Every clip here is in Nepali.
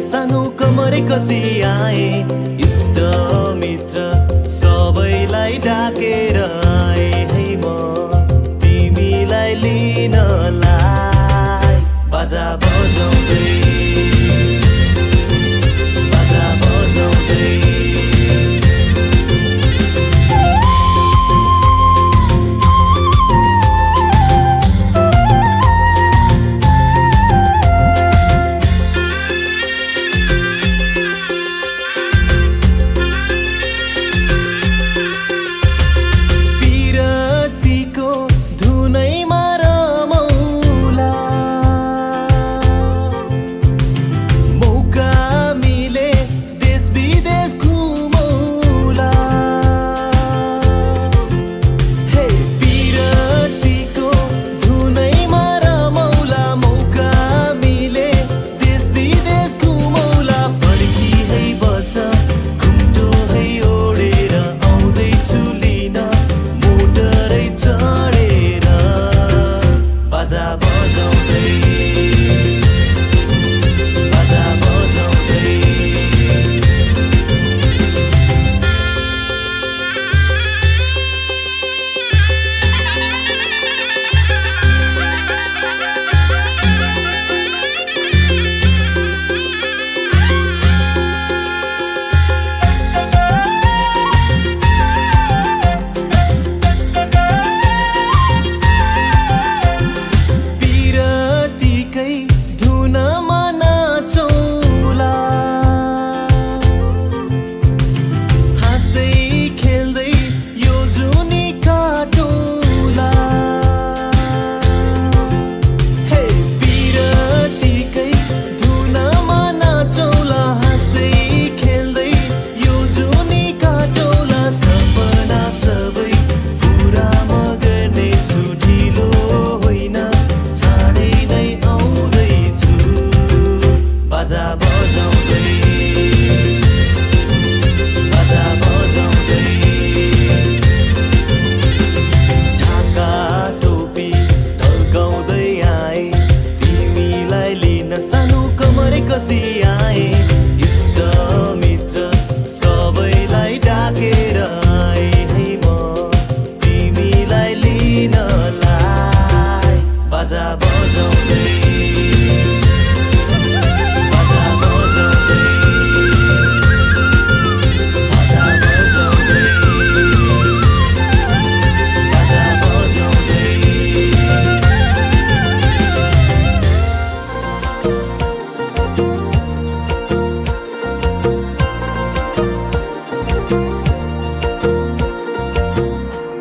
सानो कमरै कसी आए इष्ट मित्र सबैलाई डाकेर आए है म तिमीलाई लिनलाई बाजा बजाउँदै बाजा बजाउँदै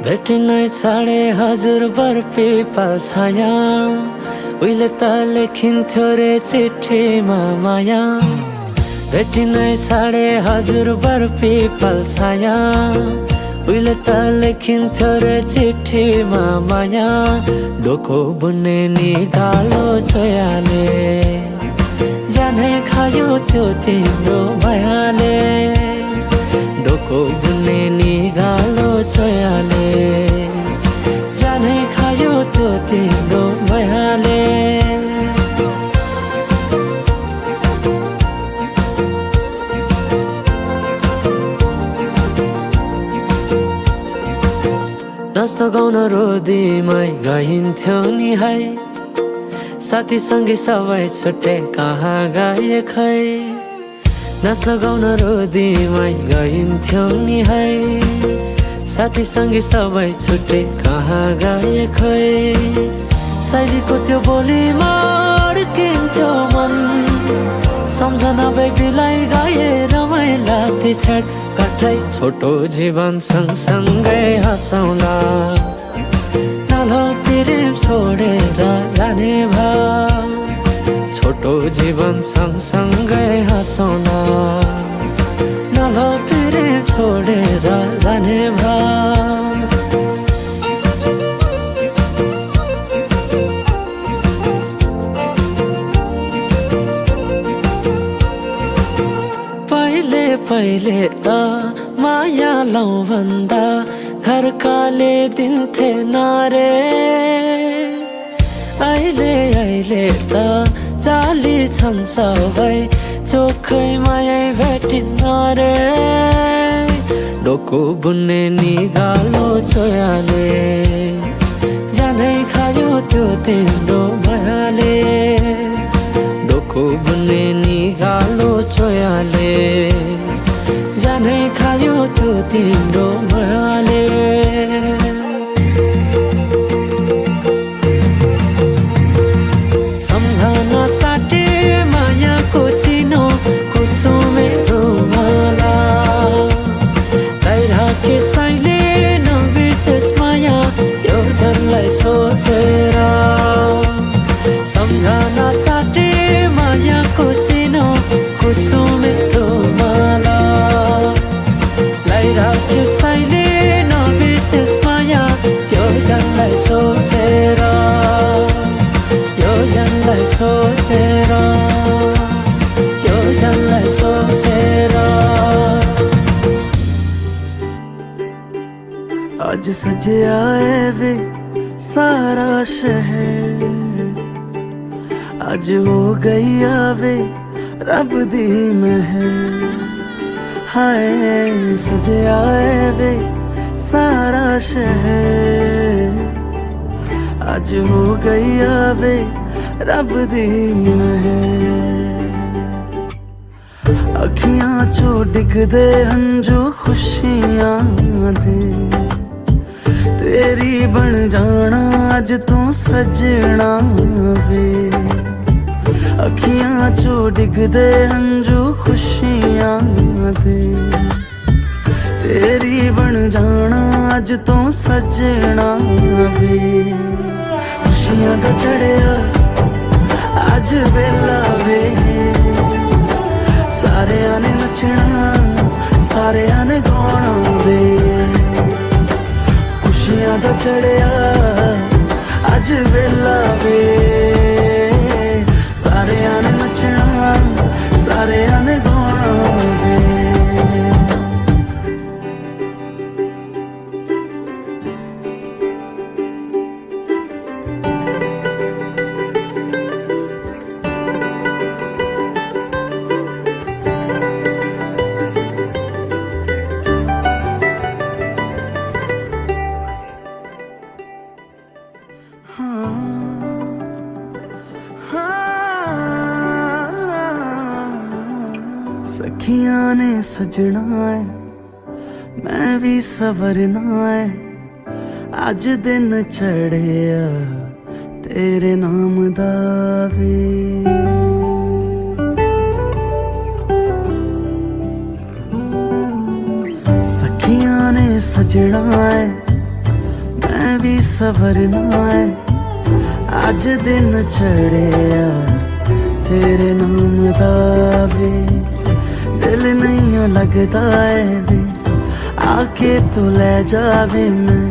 भेटिनै छाडे हजुर बर पिपल छाया उहिले त लेखिन्थ्यो रे चिठीमा माया भेटिनै छाडे हजुर बर पिपल छाया उहिले त लेखिन्थ्यो रे चिठीमा माया डोको बुन्ने निकालो छोयाले जाने खायो त्यो तिम्रो मायाले डोको बुन्ने निकालो छोयाले जाने खायो त्यो तिम्रो मायाले नाच्न गाउन रोदीमै गइन्थ्यो नि है साथी सँगै सबै छुट्टे कहाँ गए खै नाच्न गाउन रोदीमै गइन्थ्यो नि है साथी सँगै सबै छुट्टे कहाँ गए खै शैलीको त्यो बोलीमा अड्किन्थ्यो मन सम्झना बेबीलाई गाए रमाइला ती छेड कठै छोटो जीवन सँगसँगै हँसौँला नालो प्रेम छोडेर जाने भाव छोटो जीवन सँगसँगै हँसौँला नालो प्रेम छोडेर जाने भाव पहिले त माया लौ भन्दा घरकाले दिन्थे नारे अहिले त जाली छन् सबै चोखै माया भेटिन्न रे डोको बुन्ने निगालो छोयाले जानै खायो त्यो तिम्रो मायाले डोको बुन्ने निगालो छोयाले जानै खायो त्यो तिम्रो मायाले सम्झना साटे मायाको चिनो कुसुमे रुमाला राखे साइले नबिर्सेस माया यो जनलाई सोचेर सम्झना साटे मायाको चिनो कुसुमे रुमाला राखे साइले नबिर्सेस माया यो जनलाई सोचेर यो जनलाई सोचेर यो जनलाई सोचेर आज सजया है वे सारा शहर आज हो गई आवे रब दी महर हाय सजया है वे सारा शहर आज हो गई आवे रब दी महर अखियां चो डिगदे हंजू खुशियां दे तेरी बन जाना अज तू सजना वे अखियां चो डिगदे हंजू खुशियां दे तेरी बन जाना अज तू सजना वे खुशियां दा चढ़िया अज वेला वे सारेयां ने नचना सारेयां ने गाना वे खुशियां दा चढ़िया अज वेला वे सारेयां ने नचना सारेयां ने गाना वे सखियां ने सजना है मैं भी सवरना है अज दिन चढ़िया तेरे नाम दा वे सखियां ने सजना है मैं भी सवरना है अज दिन चढ़िया तेरे नाम दा वे दिल नहीं लगता है वे आके तू ले जावे मैं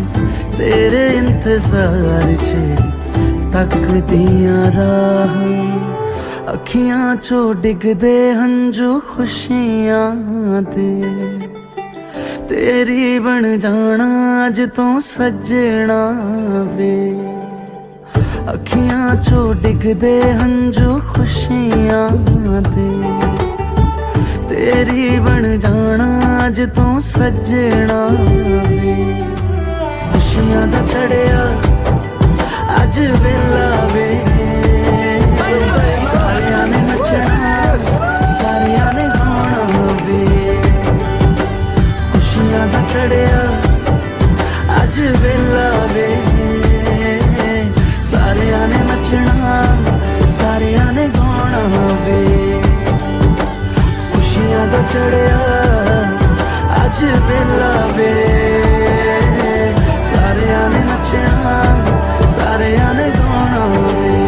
तेरे इंतजार च तक दिया राह अखियां चो डिगदे हंजू खुशियां दे तेरी बन जाना अज तू सजना वे अखियां चो डिगदे हंजू खुशियां दे तेरी बन जाना अज तू सजना वे खुशियां दा चढ़िया अज वेला वे सारेयां ने नचना सारेयां ने गाना वे खुशियां दा चढ़िया अज वेला वे सारेयां ने नचना सारेयां ने गाना वे खुशियां दा चढ़िया अज वेला वे सारेयां ने नचना सारेयां ने गाना वे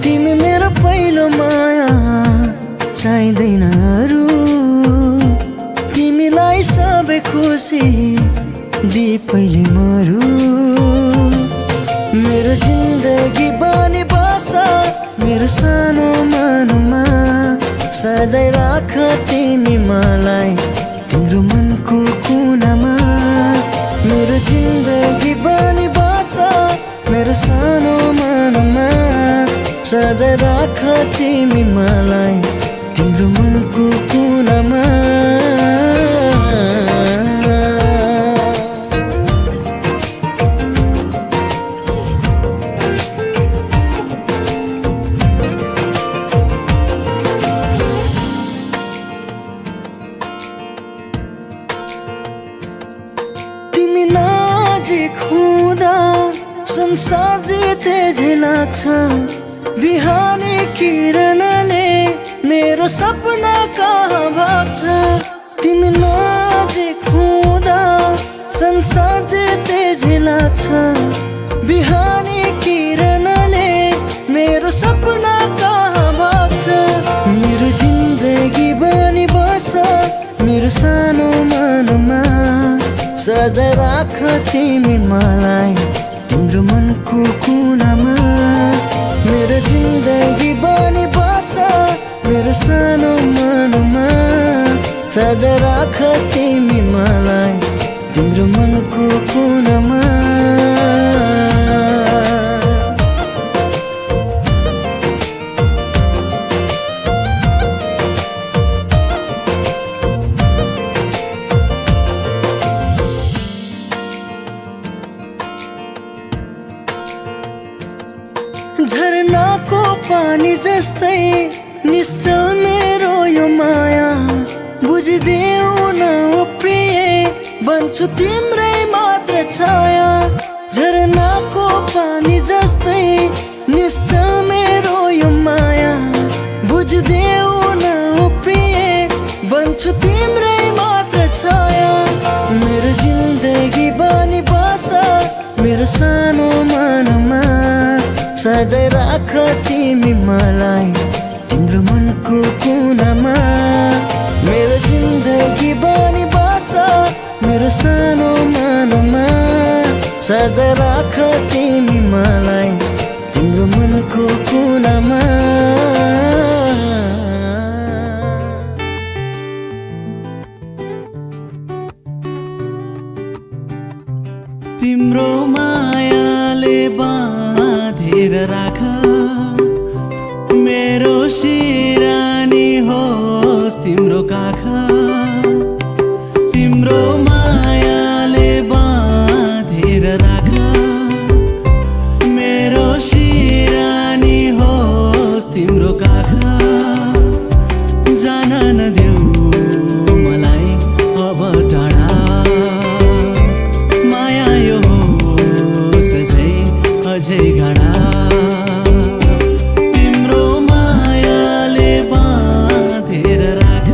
तिमी मेरो पहिलो माया चाहिँदैन अरू तिमीलाई खुसी दी पहिले मरु मेरो जिन्दगी बनी बस मेरो सानो मनमा सजाइ राख तिमी मलाई तिम्रो मनको कुनामा मेरो जिन्दगी बनी बस मेरो सानो मनमा सजाइ राख तिमी मलाई तिम्रो मनको कुनामा तिमी नजिक हुँदा संसार जिते झै लाग्छ बिहानी किरणले मेरो सपना कहाँ भाग्छ तिमी नजिक हुँदा संसार जिते झै लाग्छ बिहानी किरणले मेरो सपना कहाँ भाग्छ मेरो जिन्दगी बनी बस मेरो सानो मनमा सजाइ राख तिमी मलाई तिम्रो मनको कुनामा मेरो जिन्दगी बनी बस मेरो सानो मनमा सजाइ राख तिमी मलाई तिम्रो मनको कुनामा झरनाको पानी जस्तै निश्चल मेरो यो माया बुझिदेऊ न ओ प्रिय बन्छु तिम्रै मात्र छाया झरनाको पानी जस्तै निश्चल मेरो यो माया बुझिदेऊ न ओ प्रिय बन्छु तिम्रै मात्र छाया मेरो जिन्दगी बनी बस मेरो सानो मनमा सजाइ राख तिमी मलाई तिम्रो मनको कुनामा मेरो जिन्दगी बनी बस मेरो सानो मनमा सजाइ राख तिमी मलाई तिम्रो मनको कुनामा तिम्रो मायाले बाँधेर राख मेरो सिरानी होस् तिम्रो काख तिम्रो मायाले बाँधेर राख मेरो सिरानी होस् तिम्रो काख जान नदेऊ मलाई अब टाढा माया यो होस् अझै गाढा तिम्रो मायाले बाँधेर राख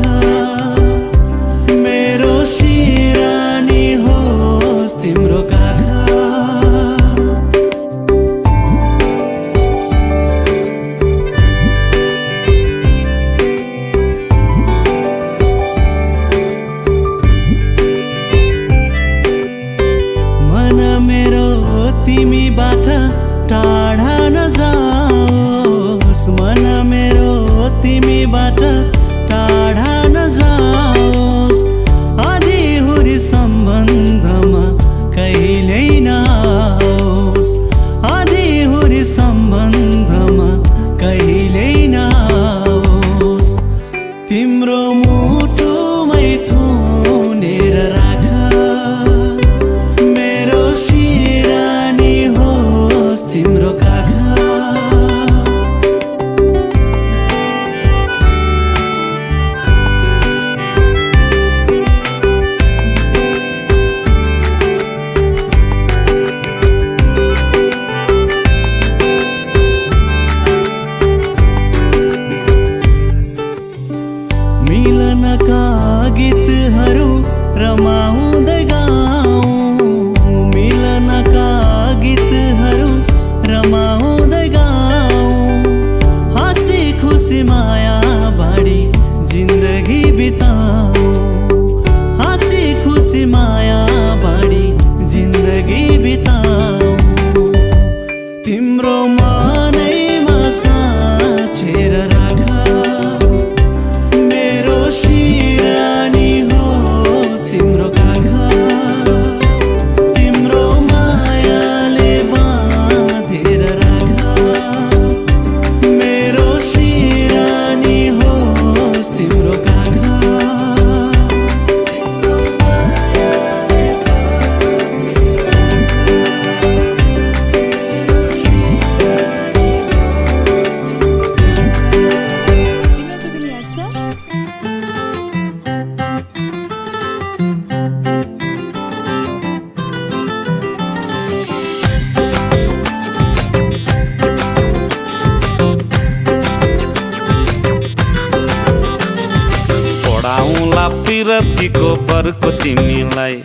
बरको तिमीलाई,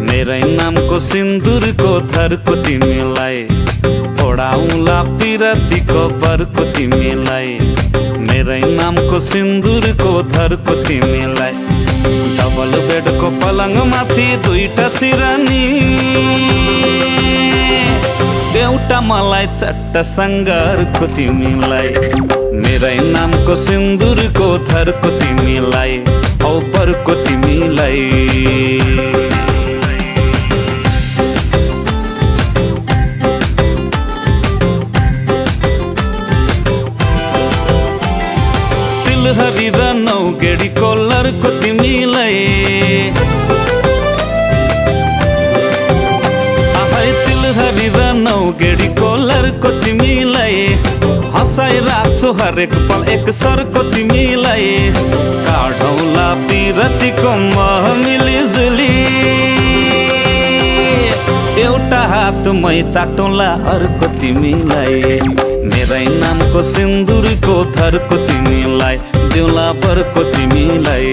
मेरै नामको सिन्दुरको थरको तिमीलाई, ओडाउला पिरतीको बरको तिमीलाई, मेरै नामको सिन्दुरको थरको तिमीलाई। डबल बेडको पलङ माथि दुईटा सिरानी, एउटा मलाई चट्ट सङ्गरको तिमीलाई, मेरै नामको सिन्दुरको थरको तिमीलाई, औ बरको तिमीलाई। तिलहरी र नौगेडी कोलरको तिमीलाई, आहै तिलहरी र नौगेडी कोलरको तिमीलाई, हँसाइ राख्छु हरेक पल एक सरको तिमीलाई, काढौला पिरतीको मह मिलिजुली, एउटा हातमै चाटौला अर्को तिमीलाई, मेरै नामको सिन्दुरको थरको तिमीलाई, देउला बरको तिमीलाई।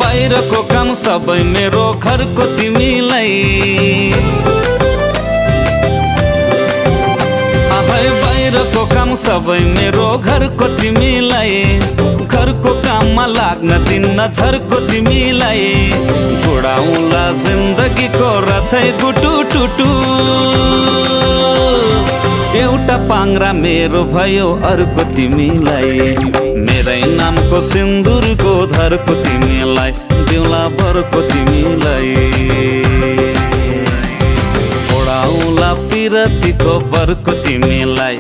बाहिरको काम सबै मेरो घरको तिमीलाई, आहै बाहिरको काम सबै मेरो घरको तिमीलाई, घरको काममा लाग्न दिन्न झर्को तिमीलाई, उडाउला जिन्दगीको रथै गुटु टुटु, एउटा पाङ्रा मेरो भयो अर्को तिमीलाई, मेरै नामको सिन्दुरको धरको तिमीलाई, देउला बरको तिमीलाई, ओडाउला पिरतीको बरको तिमीलाई,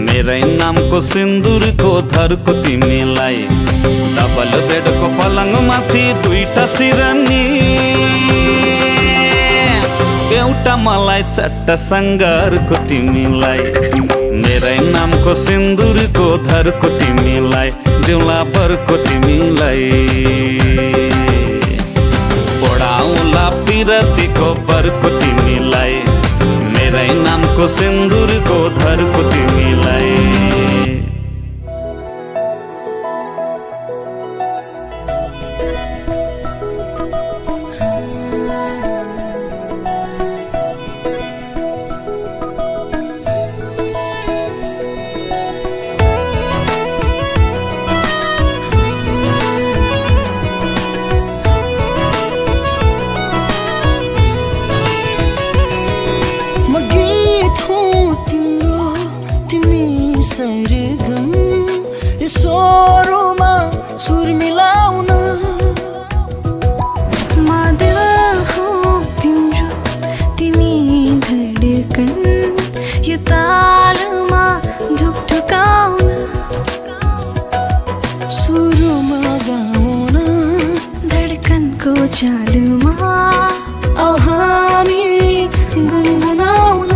मेरै नामको सिन्दुरको धरको तिमीलाई, डबल बेडको पलङ माथि दुईटा सिरानी, एउटा मलाई चट्ट सङ्गरको तिमीलाई, मेरै नामको सिन्दुरको धरको तिमीलाई, देउला बरको तिमीलाई, ओडाउला पिरतीको बरको तिमीलाई, मेरै नामको सिन्दुरको धरको तिमीलाई। सरगम स्वरमा सुर मिलाउन, मादिल हो तिम्रो तिमी धडकन, यो तालमा ढुकढुकाउन, सुरमा गाउन, धडकनको चालुमा औ हामी गुनगुनाउन,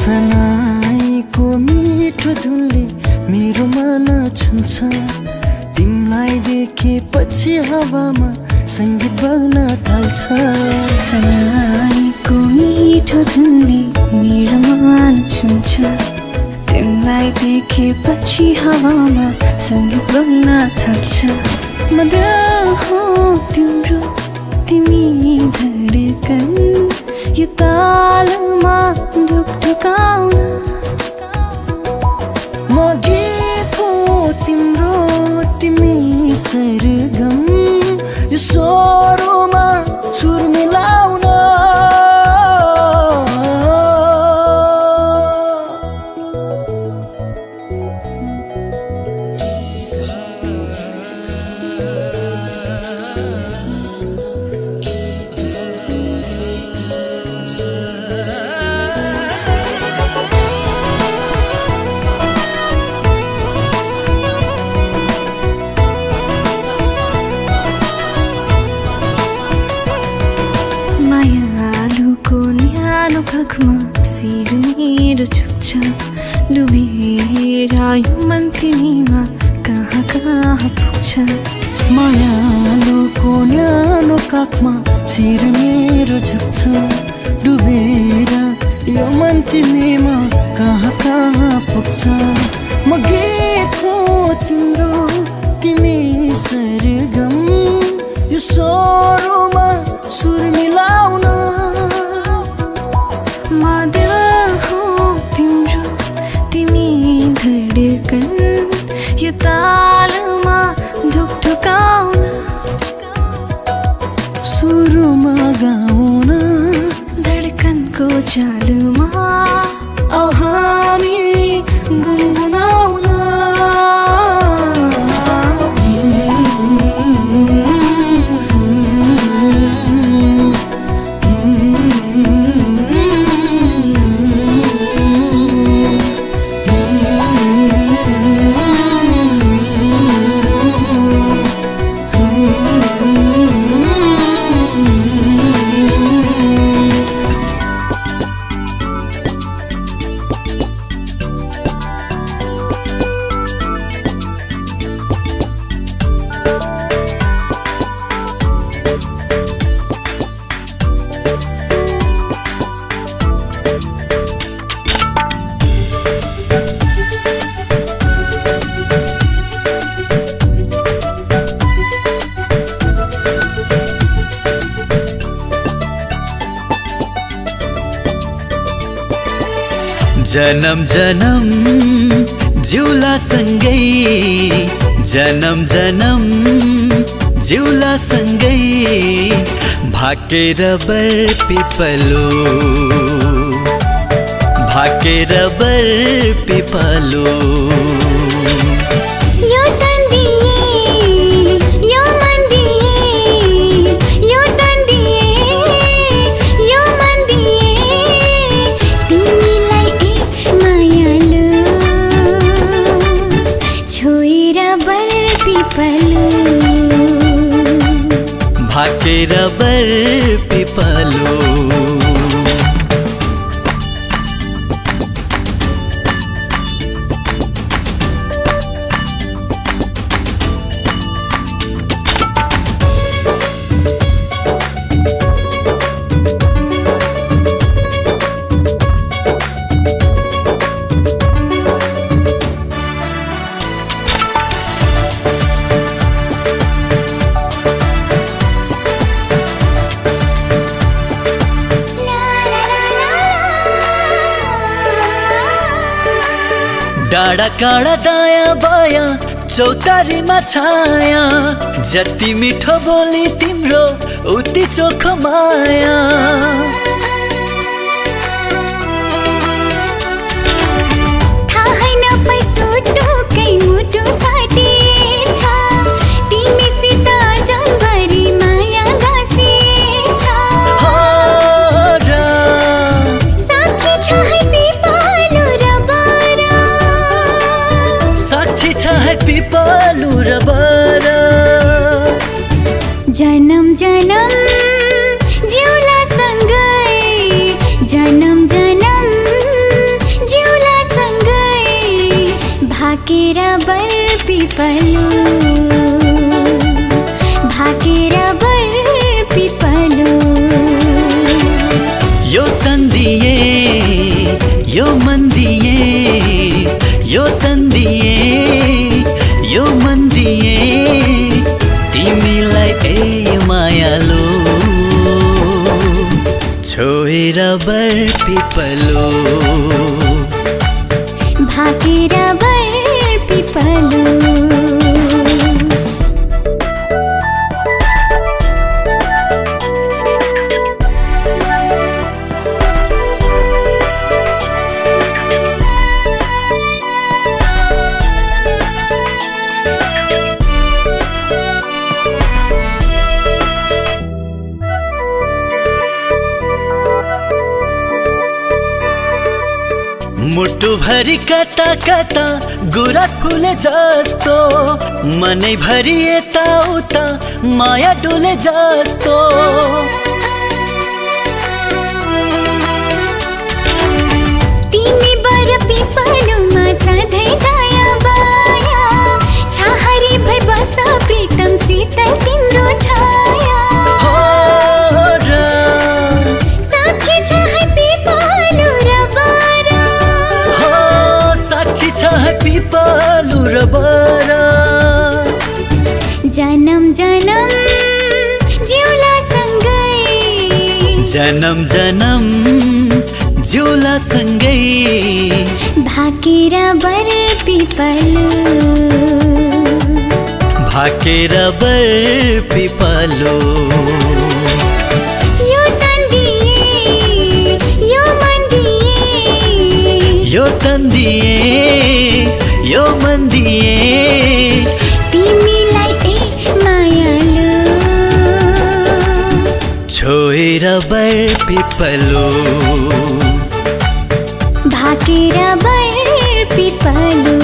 सनाईको मिठो धुनले मेरो मन छुन्छ, तिमीलाई देखेपछि हावामा सङ्गीत बग्न थाल्छ, सनाईको मिठो धुनले मेरो मन छुन्छ, तिमीलाई देखेपछि हावामा सङ्गीत बग्न थाल्छ, म दिल हो तिम्रो तिमी धडकन, यो तालमा ढुकढुकाउन, म गीत हो सरगम यो स्वरमा सुर मिलाउन मायालुको न्यानो काखमा शिर मेरो छुट्छ डुबेर यो मन तिमीमा कहाँ कहाँ पुग्छ मायालुको न्यानो काखमा शिर मेरो झुक्छ डुबेर यो मन तिमीमा कहाँ कहाँ पुग्छ म गीत हो तिम्रो तिमी सरगम यो स्वरमा सुर मिलाउन म दिल हो तिम्रो तिमी धडकन यो तालमा ढुकढुकाउन सुरुमा गाउन धडकनको चालुमा औ हामी गुनगुनाउन जन्म जन्म जिउला सँगै जन्म जन्म जिउला सँगै भाकेर बर पिपलो भाकेर बर पिपलो यो तन्दिए यो मन्दिए यो तन्दिए यो मन्दिए तिमीलाई एक मायालु छोएर बर पिपलो भाकेर बर पिपलो डाँडा काँडा दायाँ बायाँ चौतारीमा छाया जति मिठो बोली तिम्रो उति चोखो माया थाहै नपाइसो टोकै मुटु फाटेछ तिमीसित जम्भरी माया गाँसेछ साक्षी छ है पिपलु र बर साक्षी छ है पिपलु र बर जन्म जन्म जिउला सँगै जन्म जन्म जिउला सँगै भाकेर बर पिपलु भाकेर बर पिपलु यो तन्दिए यो मन्दिए यो तन्दिए यो मन्दिए तिमीलाई ए मायालो छोएर बर पिपलो भाकेर बर पिपलु मुटुभरि कता कता गुराँस फुले जस्तो मनैभरि यता उता माया डुले जस्तो तिमी बर पिपलुमा सधैँ दया बाया छाहरी भई बस प्रीतम शीतल तिम्रो छाया साक्षी छ है पिपलु र बारा साक्षी छ है पिपलु र बारा जन्म जन्म जिउला सँगै जन्म जन्म जिउला सँगै भाकेर बर पिपलु भाकेर बर पिपलु यो तन्दिए यो मन दिए यो तन्दिए यो मन दिए तिमीलाई ए मायालु छोएर बर पिपलु भाकेर बर पिपलु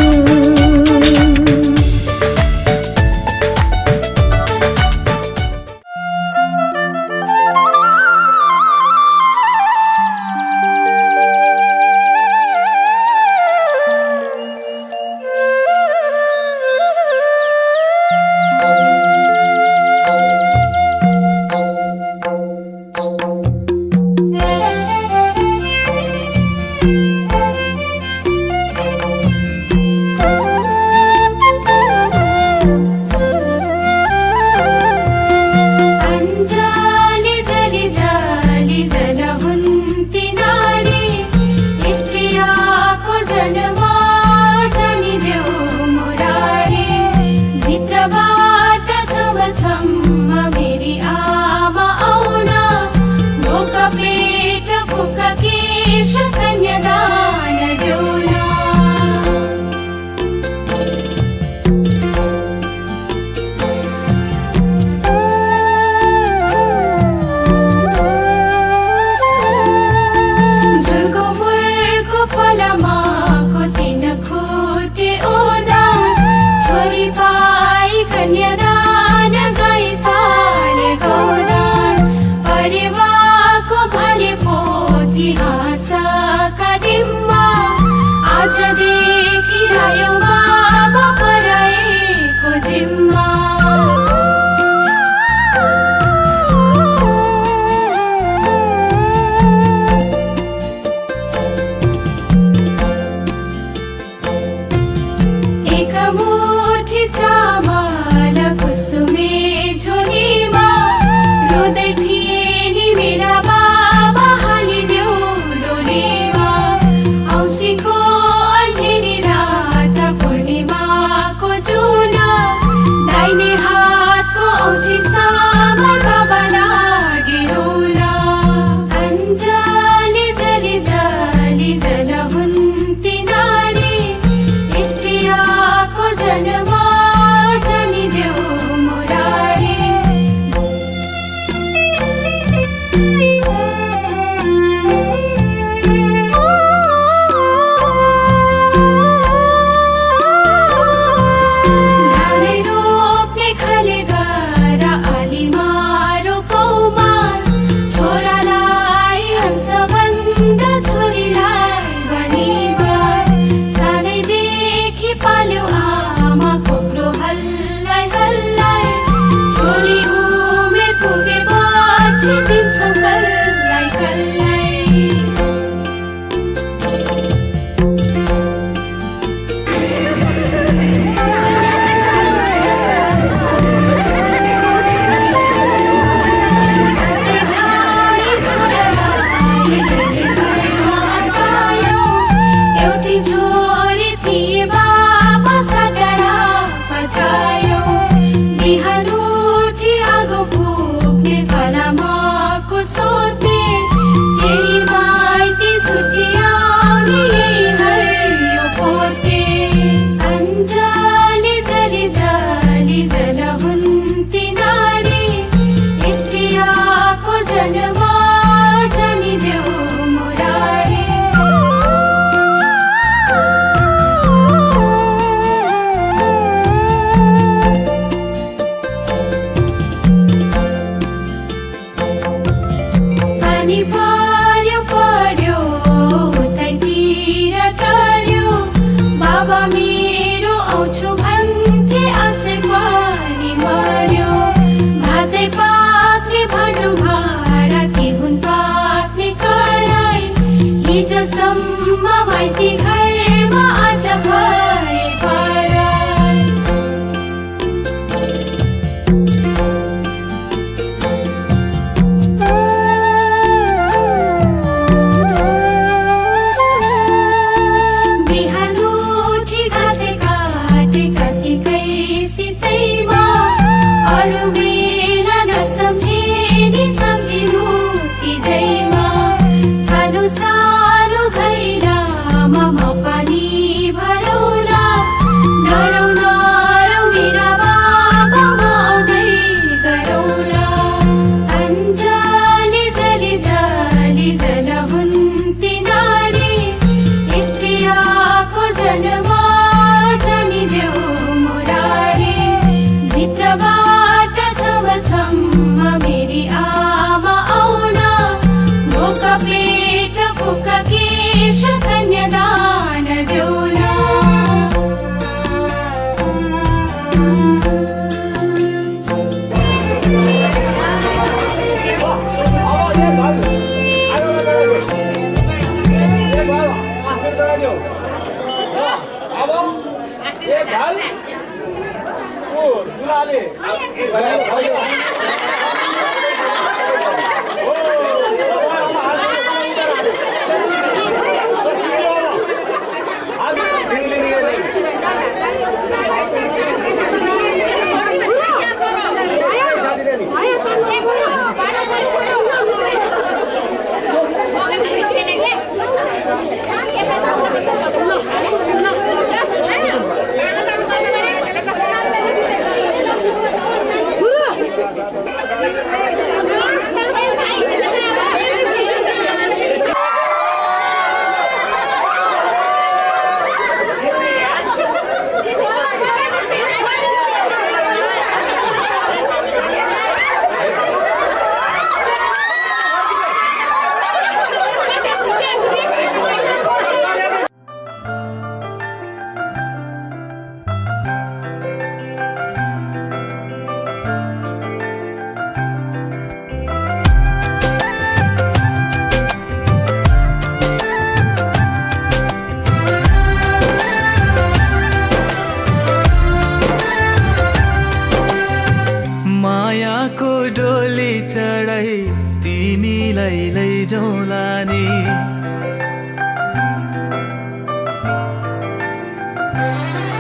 मायाको डोली चढाई तिमीलाई लैजाउँला नि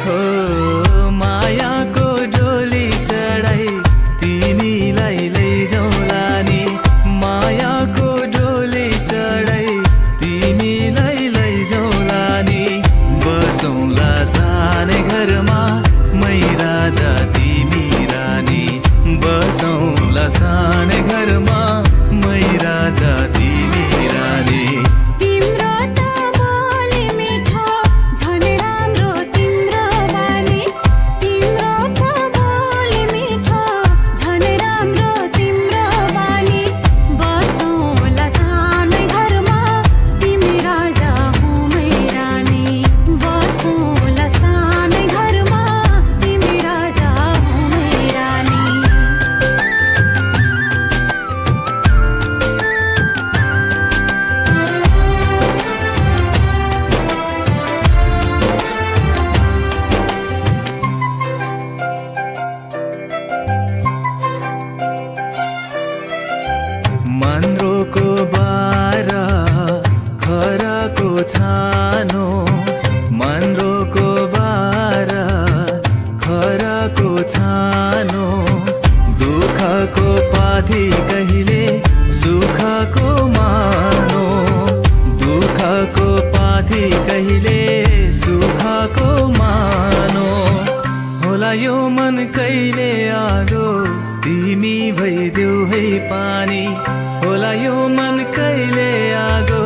हो मायाको डोली चढाई तिमीलाई लैजाउँला नि मायाको डोली चढाई तिमीलाई लैजाउँला नि बसौँला सानै घरमा मै राजा तिमी रानी बसौँला सानै घरमा मै राजा तिमी रानी तिम्रो त बोली मिठो झन् राम्रो तिम्रो बानी तिम्रो त बोली मिठो झन् राम्रो तिम्रो बानी बसौँला सानै घरमा तिमी राजा हुँ मै रानी बसौँला सानै घरमा तिमी राजा हुँ मै रानी मन्द्रोको बारा खराको छानो मन्द्रोको बारा खराको छानो दुःखको पाथी कहिले सुखको मानो दुःखको पाथी कहिले सुखको मानो होला यो मन कहिले आगो तिमी भइदेऊ है पानी होला यो मन कहिले आगो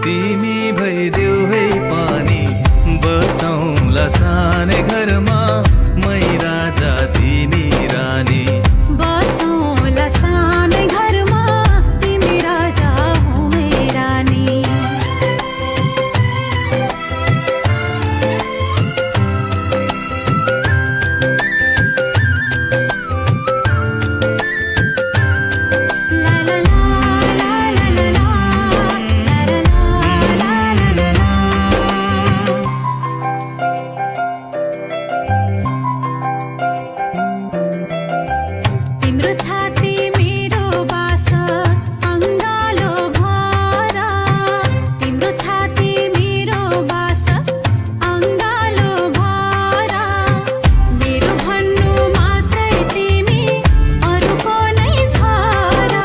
तिमी भइदेऊ है पानी बसौँला सानै घरमा मै राजा तिमी रानी बसौँला सानै घरमा तिमी राजा हुँ मै रानी ला ला ला ला ला ला ला ला ला ला ला तिम्रो छाती मेरो बास अङ्गालो भर तिम्रो छाती मेरो बास अङ्गालो भर मेरो भन्नु मात्रै तिमी अरूको नै छ र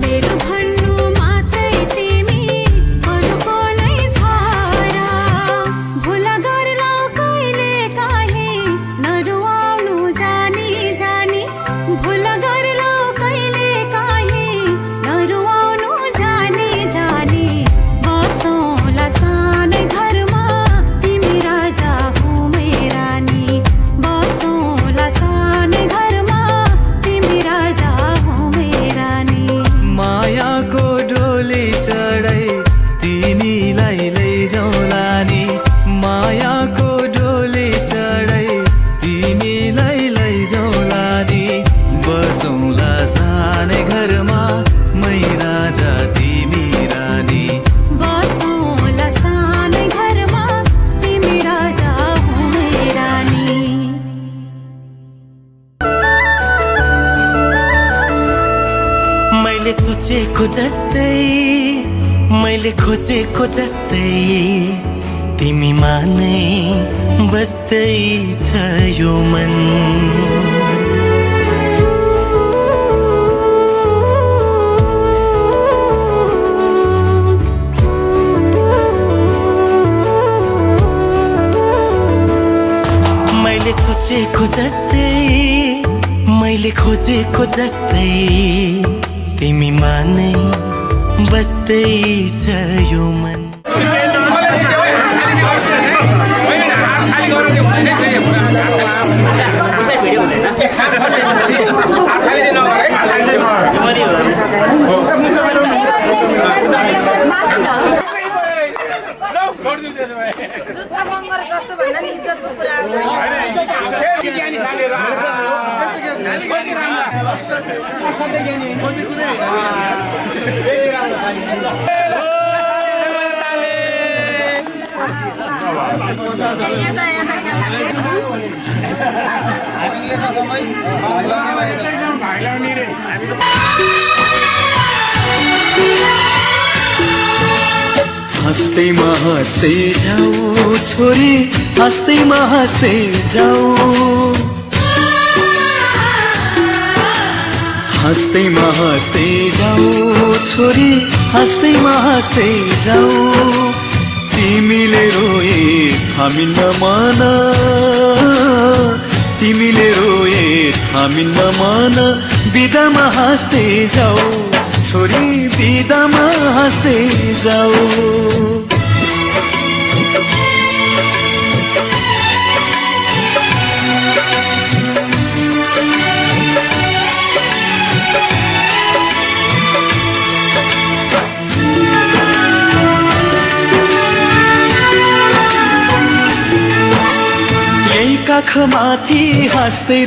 मेरो भन्नु मात्रै तिमी अरूको नै छ र भुल गर्लौ कहिले काहीँ नरुवाउनु जानी जानी भुल गर्लौ कहिले काहीँ नरुवाउनु जानी जानी बसौँला सानै घरमा तिमी राजा हुँ मै रानी बसौँला सानै घरमा तिमी राजा हुँ मै रानी मायाको डोली चढाई तिमीलाई लैजाउँला नि मायाको डोली चढाई तिमीलाई लैजाउँला नि बसौँला सानै घरमा मै राजा तिमी रानी बसौँला सानै घरमा, मैले सोचेको जस्तै मैले खोजेको जस्तै तिमीमा नै बस्दै छ यो मन मैले सोचेको जस्तै मैले खोजेको जस्तै तिमीमा नै बस्दै छ यो मन हँस्दैमा हँस्दै जाऊ छोरी हँस्दैमा हँस्दै जाऊ हँस्दैमा हँस्दै जाऊ छोरी हँस्दैमा हँस्दै जाऊ तिमीले रोए हामी नमान तिमीले रोए हामी नमान बिदामा हाँस्दै जाऊ छोरी बिदामा हाँस्दै जाऊ यही काखमाथि हाँस्दै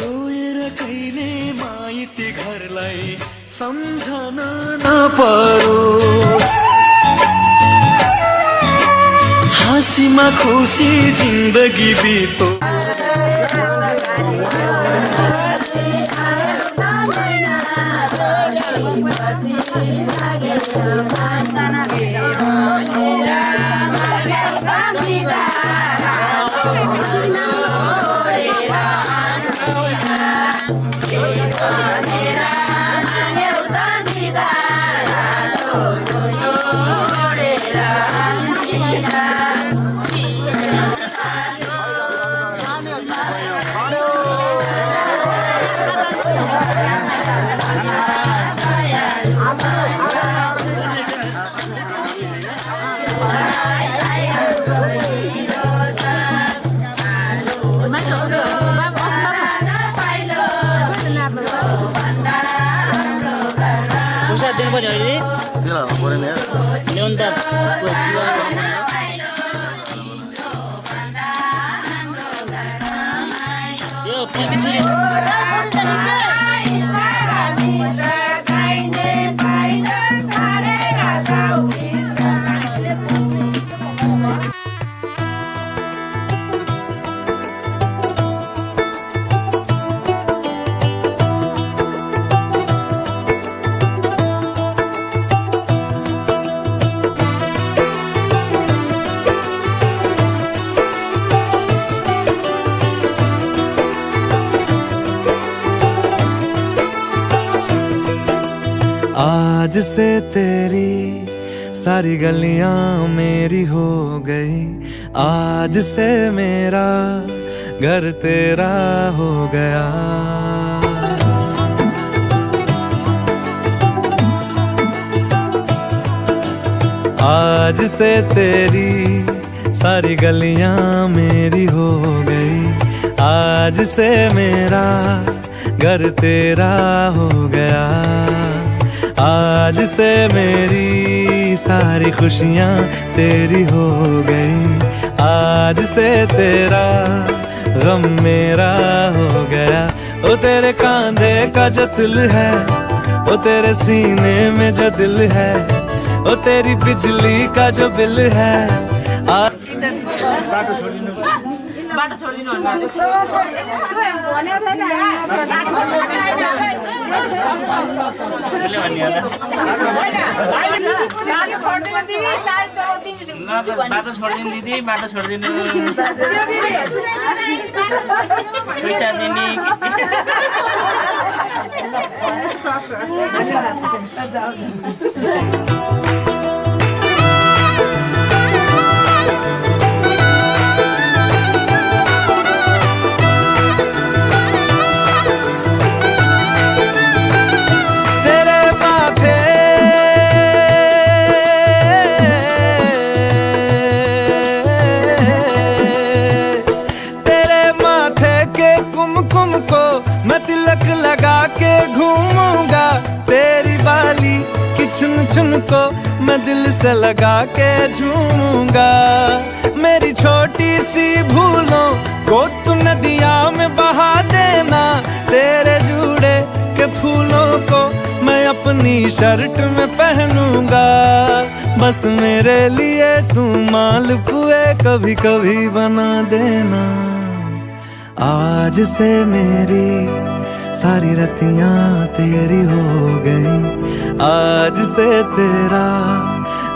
रोएर कहिले माइती घरलाई सम्झन नपरोस् हाँसीमा खुसी जिन्दगी बितो से तेरी सारी गलियां मेरी हो गई, आज से मेरा घर तेरा हो गया। आज से तेरी सारी गलियां मेरी हो गई, आज से मेरा घर तेरा हो गया। आज से मेरी सारी खुशियां तेरी हो गई, आज से तेरा गम मेरा हो गया। ओ तेरे कांधे का जो दिल है, ओ तेरे सीने में जो दिल है, ओ तेरी बिजली का जो बिल है, बाटो छोडिदिनु दिदी, बाटो छोडिदिनु पैसा दिने तिलक लगा के घूमूंगा, तेरी बाली की चुन चुन को मैं दिल से लगा के झूमूंगा। मेरी छोटी सी भूलों को तू नदिया में बहा देना, तेरे जूड़े के फूलों को मैं अपनी शर्ट में पहनूंगा। बस मेरे लिए तू मालपुए कभी कभी बना देना। आज से मेरी सारी रतियां तेरी हो गई, आज से तेरा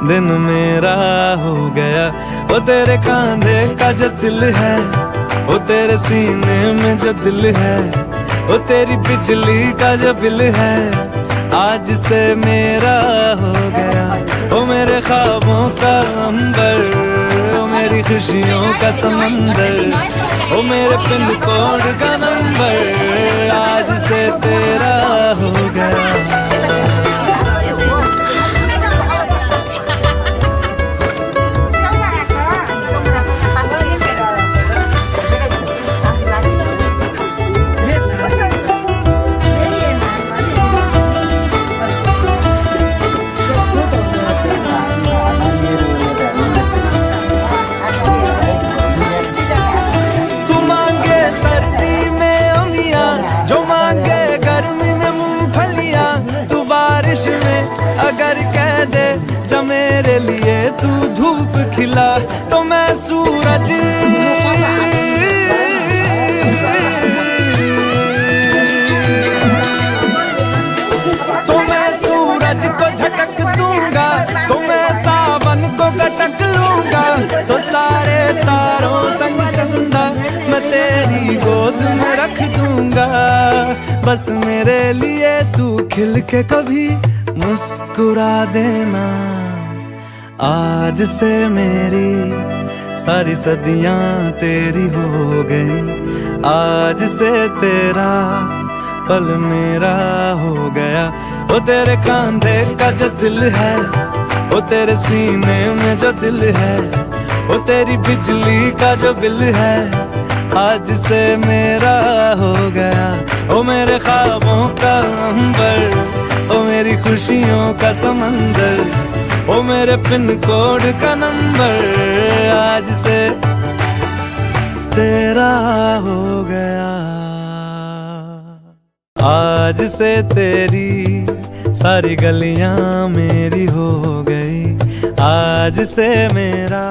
दिन मेरा हो गया। वो तेरे कांधे का जो दिल है, वो तेरे सीने में जो दिल है, वो तेरी बिजली का जो बिल है, आज से मेरा हो गया। वो मेरे ख्वाबों का अंबर, वो मेरी खुशियों का समंदर, वो मेरे पिन कोड का नंबर, आज से तेरा हो गया। अगर कह दे जब मेरे लिए तू धूप खिला, तो मैं सूरज को झटक दूंगा, तो मैं सावन को गटक लूंगा। तो सारे तारों संग चंदा मैं तेरी गोद में रख दूंगा। बस मेरे लिए तू खिल के कभी मुस्कुरा देना। आज से मेरी सारी सदियां तेरी हो गई, आज से तेरा पल मेरा हो गया। वो तेरे कांधे का जो दिल है, वो तेरे सीने में जो दिल है, वो तेरी बिजली का जो बिल है, आज से मेरा हो गया। ओ मेरे ख्वाबों का अंबर, ओ मेरी खुशियों का समंदर, ओ मेरे पिन कोड का नंबर, आज से तेरा हो गया। आज से तेरी सारी गलियां मेरी हो गई, आज से मेरा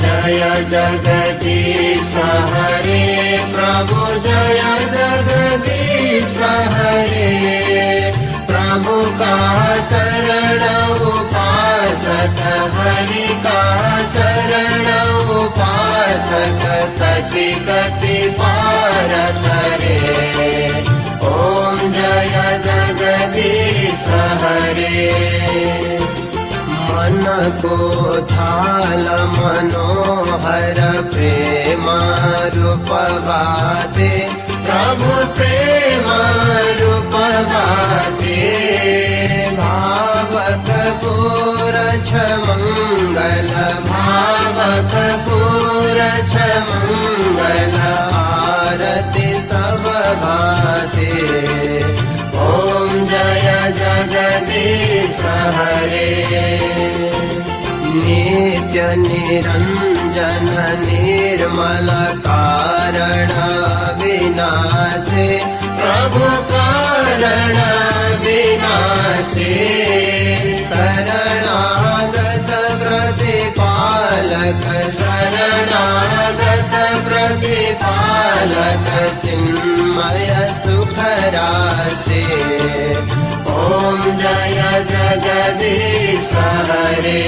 जय जगदीश हरे प्रभु जय जगदीश हरे प्रभु का चरण उपासक हरि का चरण उपासक कति कति पार करे ओम जय जगदीश हरे मन को थाल मनोहर प्रेम रूपवा दे प्रभु प्रेम रूपवा दे भावक पूरछ मंगल भावक पूरछ मंगल आरती सब भाते ओम जय जगदीश हरे नित्य निरंजन निर्मल कारण विनाशे प्रभु कारण विनाशे शरणागत प्रतिपालक शरणागत प्रतिपालक चिन्मय सुख राशे ओम जय जगदीश हरे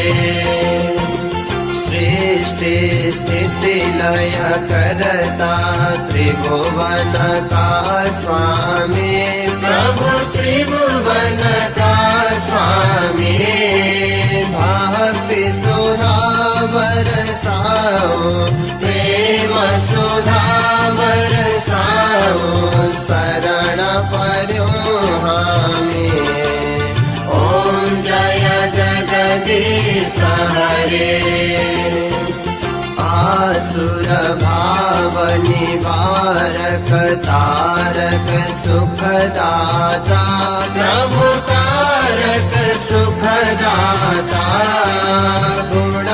सृष्टि स्थिति लय करता त्रिभुवन का स्वामी प्रभु त्रिभुवन का स्वामी भक्ति सुधा बरसाओ प्रेम सुधा बरसाओ शरण पर्यो हामी ओम जय जगदीश हरे आसुर भाव निवारक तारक सुखदाता प्रभु तारक सुखदाता गुण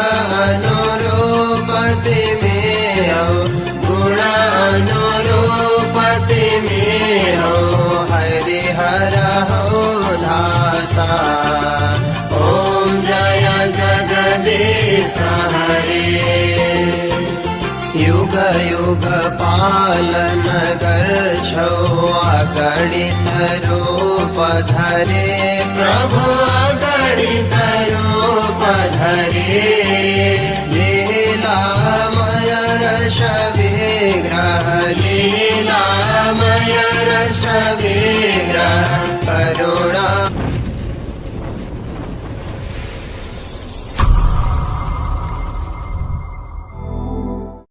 अनुरूपति में गुण अनुरूपति में हरि हर हो धाता ओम जय जगदीश हरे युग युग पालन गर्छो अगणित रूप धरे प्रभु अगणित रूप धरे लीलामय रस विग्रह लीलामय रस विग्रह करुणा